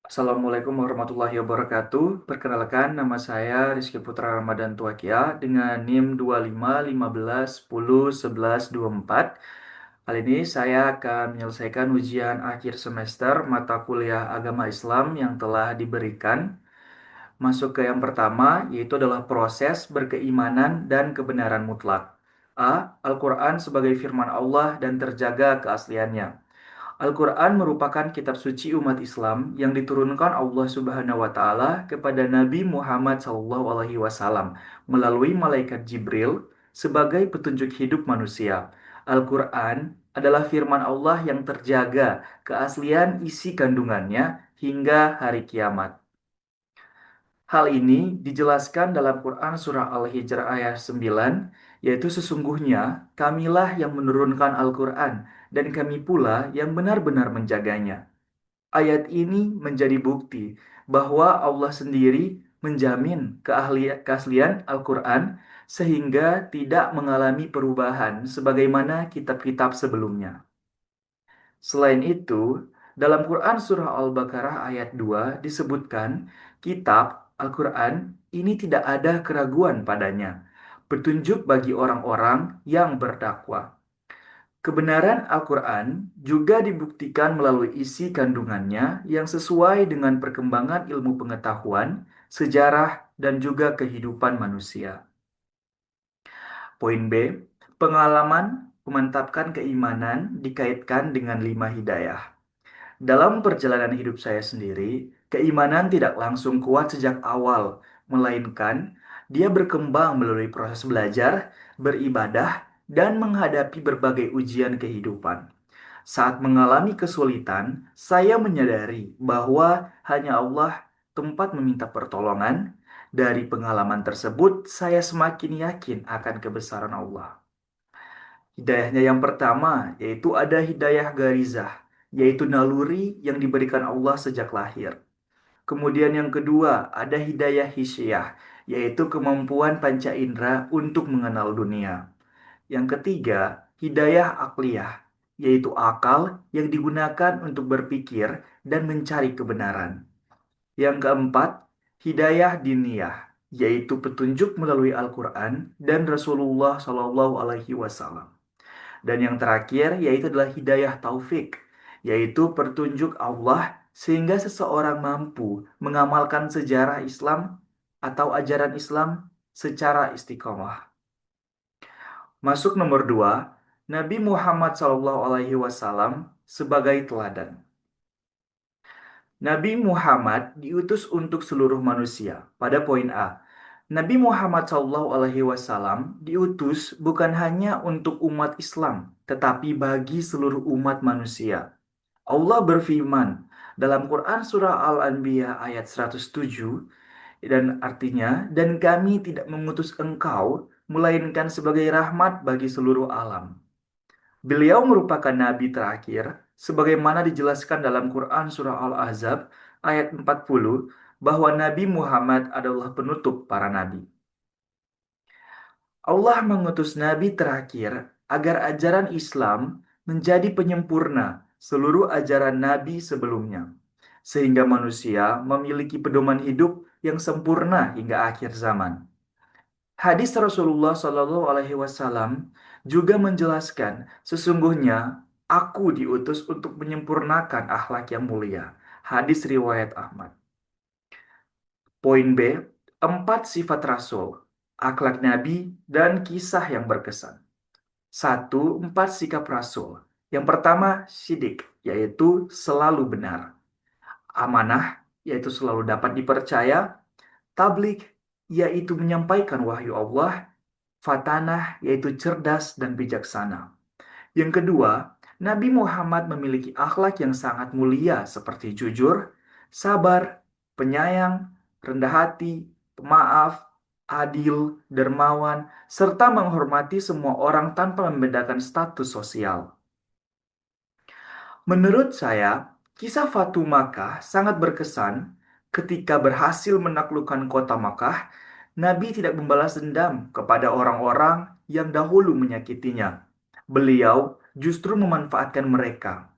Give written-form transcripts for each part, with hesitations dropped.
Assalamualaikum warahmatullahi wabarakatuh. Perkenalkan, nama saya Rizky Putra Ramadan Tuakia dengan NIM 2515101124. Kali ini saya akan menyelesaikan ujian akhir semester mata kuliah agama Islam yang telah diberikan. Masuk ke yang pertama, yaitu adalah proses berkeimanan dan kebenaran mutlak. A. Al-Quran sebagai firman Allah dan terjaga keasliannya. Al-Quran merupakan kitab suci umat Islam yang diturunkan Allah Subhanahu wa Ta'ala kepada Nabi Muhammad SAW melalui malaikat Jibril sebagai petunjuk hidup manusia. Al-Quran adalah firman Allah yang terjaga keaslian isi kandungannya hingga hari kiamat. Hal ini dijelaskan dalam Quran Surah Al-Hijr ayat 9, yaitu sesungguhnya kamilah yang menurunkan Al-Quran dan kami pula yang benar-benar menjaganya. Ayat ini menjadi bukti bahwa Allah sendiri menjamin keaslian Al-Quran sehingga tidak mengalami perubahan sebagaimana kitab-kitab sebelumnya. Selain itu, dalam Quran Surah Al-Baqarah ayat 2 disebutkan, kitab Al-Quran ini tidak ada keraguan padanya, petunjuk bagi orang-orang yang bertakwa. Kebenaran Al-Quran juga dibuktikan melalui isi kandungannya yang sesuai dengan perkembangan ilmu pengetahuan, sejarah, dan juga kehidupan manusia. Poin B, pengalaman memantapkan keimanan dikaitkan dengan 5 hidayah. Dalam perjalanan hidup saya sendiri, keimanan tidak langsung kuat sejak awal, melainkan dia berkembang melalui proses belajar, beribadah, dan menghadapi berbagai ujian kehidupan. Saat mengalami kesulitan, saya menyadari bahwa hanya Allah tempat meminta pertolongan. Dari pengalaman tersebut, saya semakin yakin akan kebesaran Allah. Hidayahnya yang pertama, yaitu ada hidayah garizah, yaitu naluri yang diberikan Allah sejak lahir. Kemudian yang kedua, ada hidayah hisyah, yaitu kemampuan panca indera untuk mengenal dunia. Yang ketiga, hidayah akliyah, yaitu akal yang digunakan untuk berpikir dan mencari kebenaran. Yang keempat, hidayah diniyah, yaitu petunjuk melalui Al-Quran dan Rasulullah SAW. Dan yang terakhir yaitu adalah hidayah taufik, yaitu petunjuk Allah sehingga seseorang mampu mengamalkan sejarah Islam atau ajaran Islam secara istiqomah. Masuk nomor 2, Nabi Muhammad SAW sebagai teladan. Nabi Muhammad diutus untuk seluruh manusia. Pada poin A, Nabi Muhammad SAW diutus bukan hanya untuk umat Islam, tetapi bagi seluruh umat manusia. Allah berfirman dalam Quran Surah Al-Anbiya ayat 107, dan artinya, dan kami tidak mengutus engkau, melainkan sebagai rahmat bagi seluruh alam. Beliau merupakan nabi terakhir, sebagaimana dijelaskan dalam Quran Surah Al-Ahzab ayat 40, bahwa Nabi Muhammad adalah penutup para nabi. Allah mengutus nabi terakhir agar ajaran Islam menjadi penyempurna seluruh ajaran nabi sebelumnya, sehingga manusia memiliki pedoman hidup yang sempurna hingga akhir zaman. Hadis Rasulullah Shallallahu Alaihi Wasallam juga menjelaskan, sesungguhnya aku diutus untuk menyempurnakan akhlak yang mulia. Hadis riwayat Ahmad. Poin B, 4 sifat Rasul, akhlak Nabi, dan kisah yang berkesan. 4 sikap Rasul. Yang pertama, syidik, yaitu selalu benar. Amanah, yaitu selalu dapat dipercaya. Tablik, yaitu menyampaikan wahyu Allah. Fatanah, yaitu cerdas dan bijaksana. Yang kedua, Nabi Muhammad memiliki akhlak yang sangat mulia seperti jujur, sabar, penyayang, rendah hati, pemaaf, adil, dermawan, serta menghormati semua orang tanpa membedakan status sosial. Menurut saya, kisah Fatu Makkah sangat berkesan ketika berhasil menaklukkan kota Makkah. Nabi tidak membalas dendam kepada orang-orang yang dahulu menyakitinya. Beliau justru memanfaatkan mereka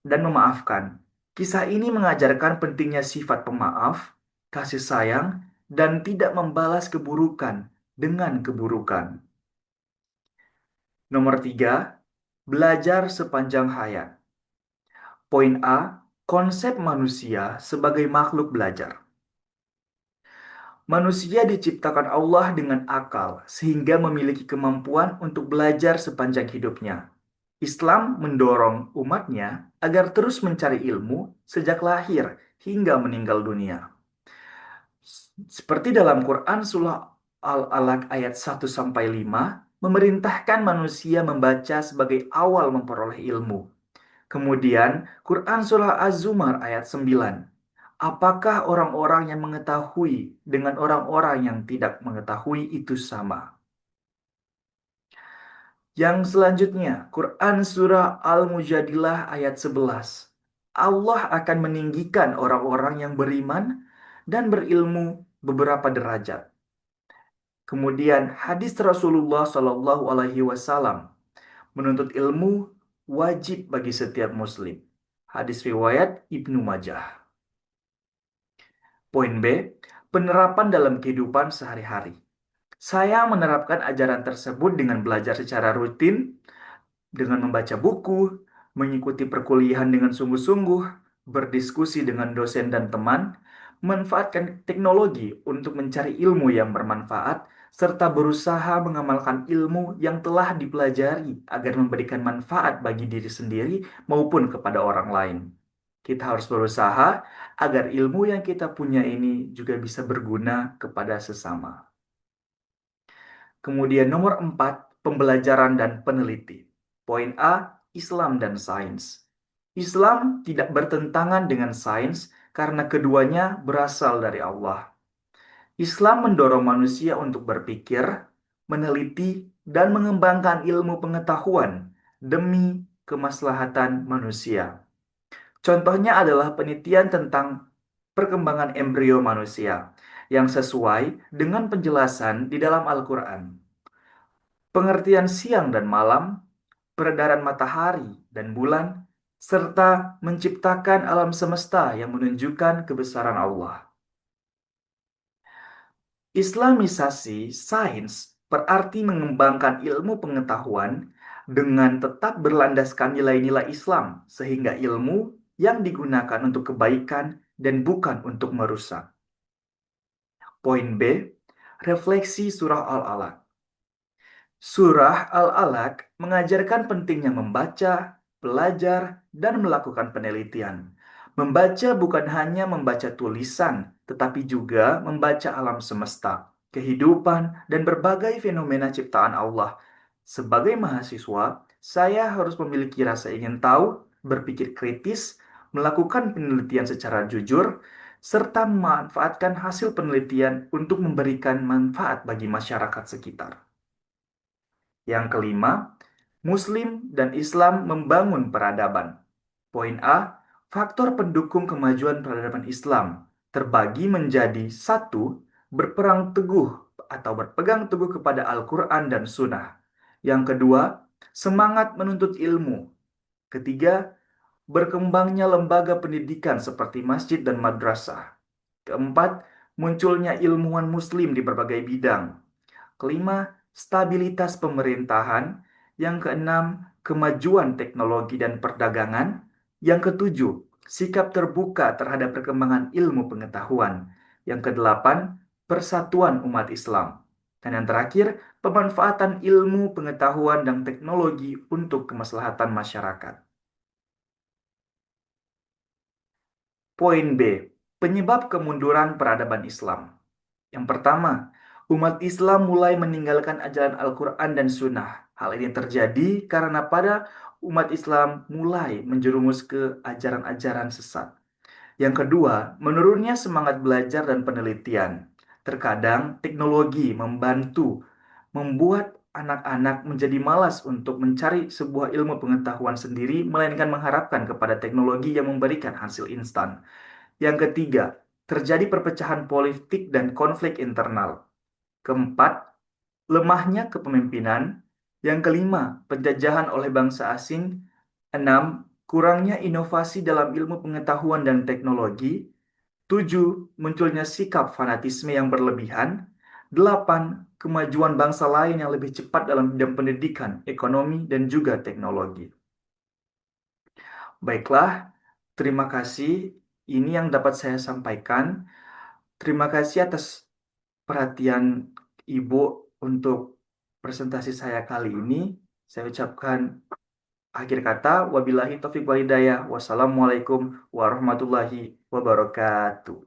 dan memaafkan. Kisah ini mengajarkan pentingnya sifat pemaaf, kasih sayang, dan tidak membalas keburukan dengan keburukan. Nomor 3, belajar sepanjang hayat. Poin A, konsep manusia sebagai makhluk belajar. Manusia diciptakan Allah dengan akal, sehingga memiliki kemampuan untuk belajar sepanjang hidupnya. Islam mendorong umatnya agar terus mencari ilmu sejak lahir hingga meninggal dunia. Seperti dalam Quran surah Al-Alaq ayat 1-5 memerintahkan manusia membaca sebagai awal memperoleh ilmu. Kemudian Quran surah Az-Zumar ayat 9. Apakah orang-orang yang mengetahui dengan orang-orang yang tidak mengetahui itu sama? Yang selanjutnya, Quran surah Al-Mujadilah ayat 11. Allah akan meninggikan orang-orang yang beriman dan berilmu beberapa derajat. Kemudian hadis Rasulullah Shallallahu Alaihi Wasallam menuntut ilmu wajib bagi setiap muslim. Hadis riwayat Ibnu Majah. Poin B, penerapan dalam kehidupan sehari-hari. Saya menerapkan ajaran tersebut dengan belajar secara rutin, dengan membaca buku, mengikuti perkuliahan dengan sungguh-sungguh, berdiskusi dengan dosen dan teman, memanfaatkan teknologi untuk mencari ilmu yang bermanfaat, serta berusaha mengamalkan ilmu yang telah dipelajari agar memberikan manfaat bagi diri sendiri maupun kepada orang lain. Kita harus berusaha agar ilmu yang kita punya ini juga bisa berguna kepada sesama. Kemudian nomor 4, pembelajaran dan peneliti. Poin A, Islam dan sains. Islam tidak bertentangan dengan sains karena keduanya berasal dari Allah. Islam mendorong manusia untuk berpikir, meneliti, dan mengembangkan ilmu pengetahuan demi kemaslahatan manusia. Contohnya adalah penelitian tentang perkembangan embrio manusia yang sesuai dengan penjelasan di dalam Al-Quran. Pengertian siang dan malam, peredaran matahari dan bulan, serta menciptakan alam semesta yang menunjukkan kebesaran Allah. Islamisasi sains berarti mengembangkan ilmu pengetahuan dengan tetap berlandaskan nilai-nilai Islam, sehingga ilmu yang digunakan untuk kebaikan dan bukan untuk merusak. Poin B, refleksi surah Al-Alaq. Surah Al-Alaq mengajarkan pentingnya membaca, belajar, dan melakukan penelitian. Membaca bukan hanya membaca tulisan, tetapi juga membaca alam semesta, kehidupan, dan berbagai fenomena ciptaan Allah. Sebagai mahasiswa, saya harus memiliki rasa ingin tahu, berpikir kritis, melakukan penelitian secara jujur, serta memanfaatkan hasil penelitian untuk memberikan manfaat bagi masyarakat sekitar. Yang kelima, Muslim dan Islam membangun peradaban. Poin A, faktor pendukung kemajuan peradaban Islam terbagi menjadi satu, berperang teguh atau berpegang teguh kepada Al-Quran dan Sunnah. Yang kedua, semangat menuntut ilmu. Ketiga, berkembangnya lembaga pendidikan seperti masjid dan madrasah. Keempat, munculnya ilmuwan muslim di berbagai bidang. Kelima, stabilitas pemerintahan. Yang keenam, kemajuan teknologi dan perdagangan. Yang ketujuh, sikap terbuka terhadap perkembangan ilmu pengetahuan. Yang kedelapan, persatuan umat Islam. Dan yang terakhir, pemanfaatan ilmu pengetahuan dan teknologi untuk kemaslahatan masyarakat. Poin B, penyebab kemunduran peradaban Islam. Yang pertama, umat Islam mulai meninggalkan ajaran Al-Quran dan Sunnah. Hal ini terjadi karena pada umat Islam mulai menjerumus ke ajaran-ajaran sesat. Yang kedua, menurunnya semangat belajar dan penelitian. Terkadang teknologi membuat anak-anak menjadi malas untuk mencari sebuah ilmu pengetahuan sendiri, melainkan mengharapkan kepada teknologi yang memberikan hasil instan. Yang ketiga, terjadi perpecahan politik dan konflik internal. Keempat, lemahnya kepemimpinan. Yang kelima, penjajahan oleh bangsa asing. Enam, kurangnya inovasi dalam ilmu pengetahuan dan teknologi. 7. Munculnya sikap fanatisme yang berlebihan. 8. Kemajuan bangsa lain yang lebih cepat dalam bidang pendidikan, ekonomi, dan juga teknologi. Baiklah, terima kasih. Ini yang dapat saya sampaikan. Terima kasih atas perhatian Ibu untuk presentasi saya kali ini. Saya ucapkan akhir kata, wabillahi taufiq walhidayah. Wassalamualaikum warahmatullahi wabarakatuh.